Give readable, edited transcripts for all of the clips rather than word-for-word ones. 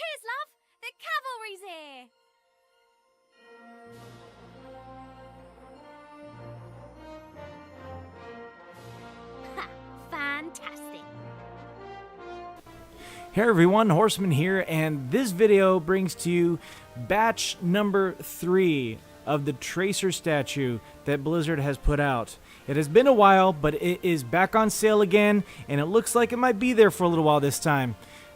Cheers, love! The cavalry's here! Ha! Fantastic! Hey everyone, Horseman here, and this video brings to you batch number 3 of the Tracer statue that Blizzard has put out. It has been a while, but it is back on sale again, and it looks like it might be there for a little while this time.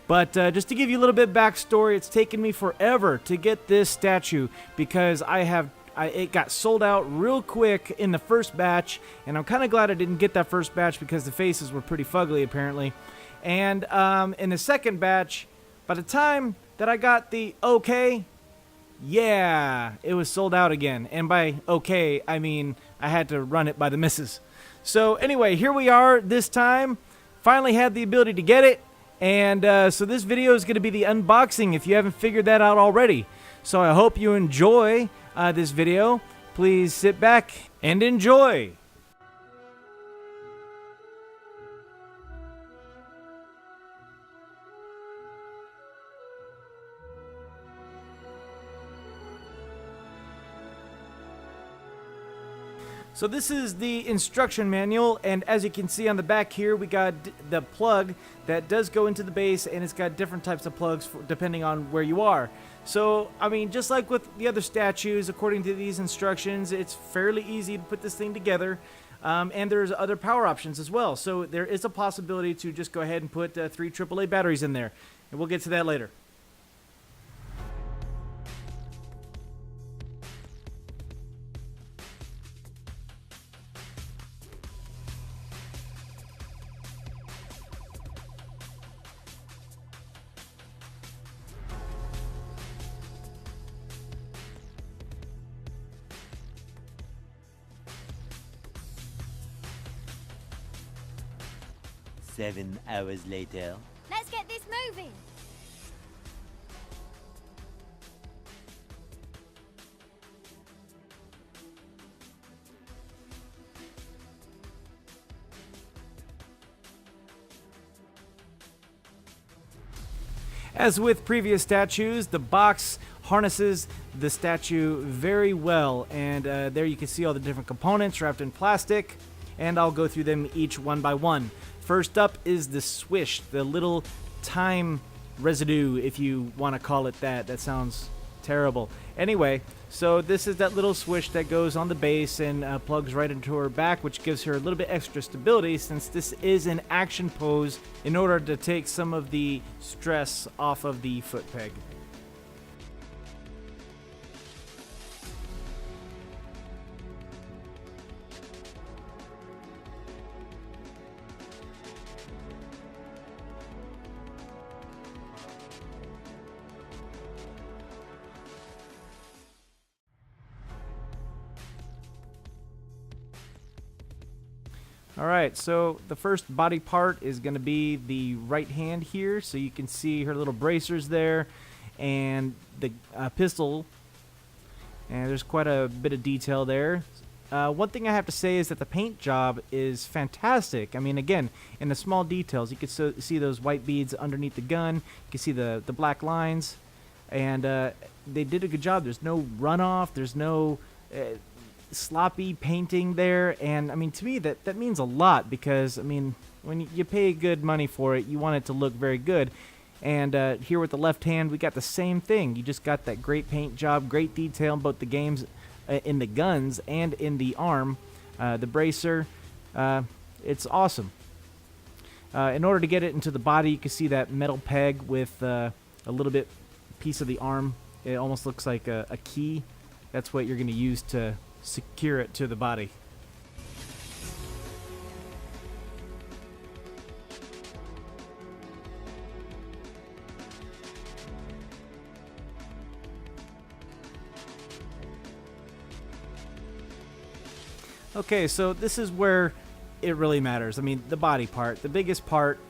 But just to give you a little bit backstory, it's taken me forever to get this statue because it got sold out real quick in the first batch, and I'm kind of glad I didn't get that first batch because the faces were pretty fugly apparently. And in the second batch, by the time that I got the okay, yeah, it was sold out again. And by okay, I mean I had to run it by the missus. So anyway, here we are this time. Finally had the ability to get it. And so this video is going to be the unboxing if you haven't figured that out already. So I hope you enjoy this video. Please sit back and enjoy. So this is the instruction manual, and as you can see on the back here, we got the plug that does go into the base, and it's got different types of plugs depending on where you are. So, I mean, just like with the other statues, according to these instructions, it's fairly easy to put this thing together, and there's other power options as well. So there is a possibility to just go ahead and put 3 AAA batteries in there, and we'll get to that later. Seven hours later. Let's get this moving! As with previous statues, the box harnesses the statue very well, and there you can see all the different components wrapped in plastic, and I'll go through them each one by one. First up is the swish, the little time residue, if you want to call it that. That sounds terrible. Anyway, so this is that little swish that goes on the base and plugs right into her back, which gives her a little bit extra stability since this is an action pose in order to take some of the stress off of the foot peg. Alright, so the first body part is going to be the right hand here, so you can see her little bracers there, and the pistol, and there's quite a bit of detail there. One thing I have to say is that the paint job is fantastic. I mean, again, in the small details, you can see those white beads underneath the gun, you can see the black lines, and they did a good job. There's no runoff, there's no sloppy painting there, and I mean, to me that means a lot because I mean, when you pay good money for it, you want it to look very good. And here with the left hand, we got the same thing. You just got that great paint job, great detail in both the games, in the guns and in the arm, the bracer. It's awesome. In order to get it into the body, you can see that metal peg with a little bit piece of the arm. It almost looks like a key. That's what you're going to use to secure it to the body. Okay, so this is where it really matters. I mean, the body part, the biggest part,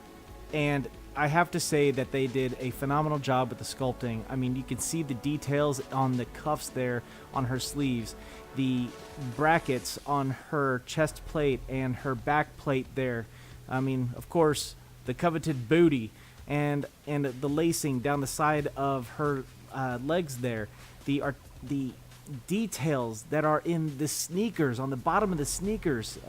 and I have to say that they did a phenomenal job with the sculpting. I mean, you can see the details on the cuffs there on her sleeves, the brackets on her chest plate and her back plate there. I mean, of course, the coveted booty. and the lacing down the side of her legs there, the details that are in the sneakers, on the bottom of the sneakers,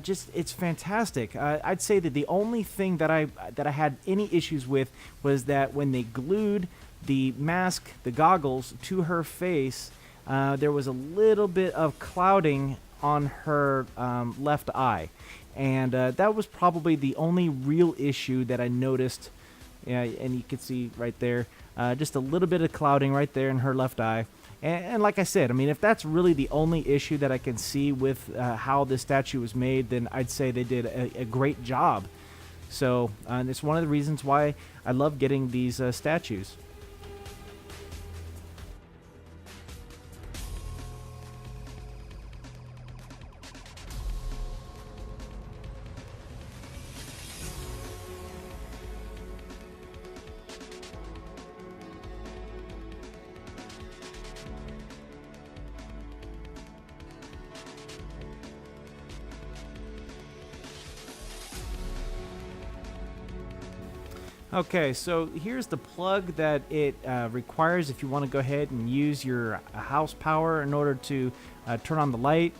just it's fantastic. I'd say that the only thing that I had any issues with was that when they glued the mask, the goggles, to her face, there was a little bit of clouding on her left eye, and that was probably the only real issue that I noticed. And you can see right there, just a little bit of clouding right there in her left eye. And like I said, I mean, if that's really the only issue that I can see with how this statue was made, then I'd say they did a great job. So it's one of the reasons why I love getting these statues. Okay, so here's the plug that it requires if you want to go ahead and use your house power in order to turn on the light.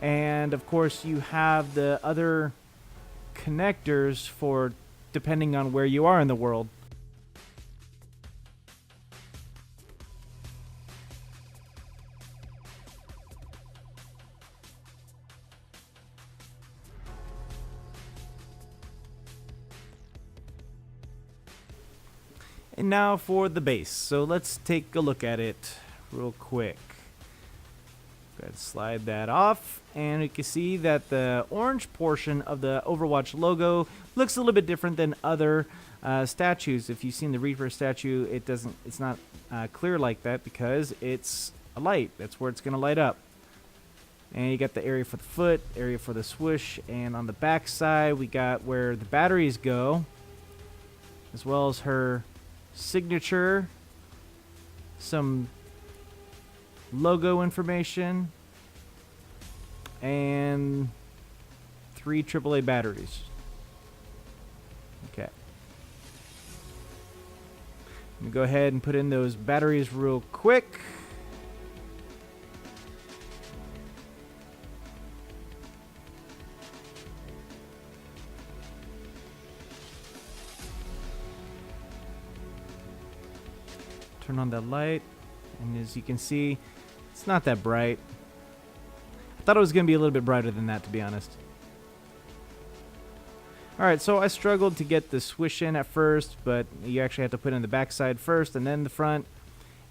And of course you have the other connectors for depending on where you are in the world. And now for the base. So let's take a look at it real quick. Go ahead and slide that off, and you can see that the orange portion of the Overwatch logo looks a little bit different than other statues. If you've seen the Reaper statue, it's not clear like that because it's a light. That's where it's going to light up. And you got the area for the foot, area for the swish, and on the back side we got where the batteries go, as well as her signature, some logo information, and 3 AAA batteries. Okay. Let me go ahead and put in those batteries real quick. Turn on that light, and as you can see, it's not that bright. I thought it was going to be a little bit brighter than that, to be honest. Alright, so I struggled to get the swish in at first, but you actually have to put in the backside first and then the front.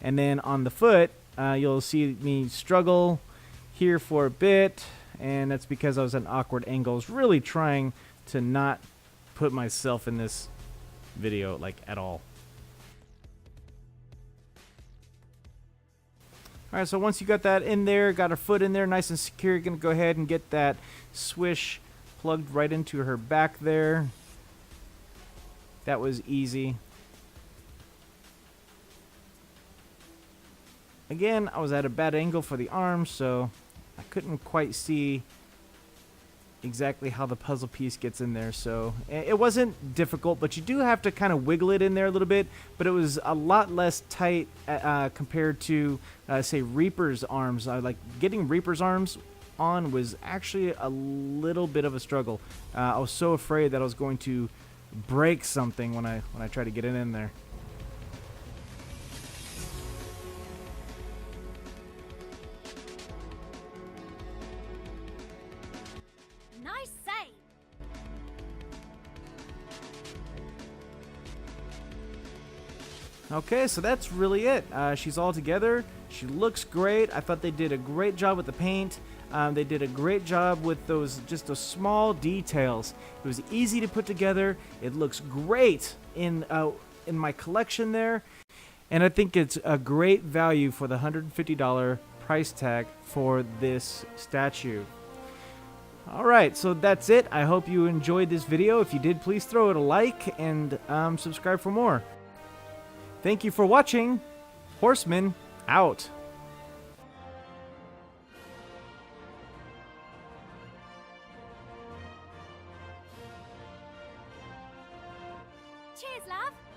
And then on the foot, you'll see me struggle here for a bit, and that's because I was at awkward angles, really trying to not put myself in this video, like, at all. Alright, so once you got that in there, got her foot in there nice and secure, you're going to go ahead and get that swish plugged right into her back there. That was easy. Again, I was at a bad angle for the arms, so I couldn't quite see exactly how the puzzle piece gets in there. So it wasn't difficult, but you do have to kind of wiggle it in there a little bit, but it was a lot less tight compared to say Reaper's arms. Like getting Reaper's arms on was actually a little bit of a struggle. I was so afraid that I was going to break something when I tried to get it in there. Nice save. Okay, so that's really it. She's all together. She looks great. I thought they did a great job with the paint. They did a great job with those small details. It was easy to put together. It looks great in my collection there, and I think it's a great value for the $150 price tag for this statue. Alright, so that's it. I hope you enjoyed this video. If you did, please throw it a like and subscribe for more. Thank you for watching. Horseman out. Cheers, love.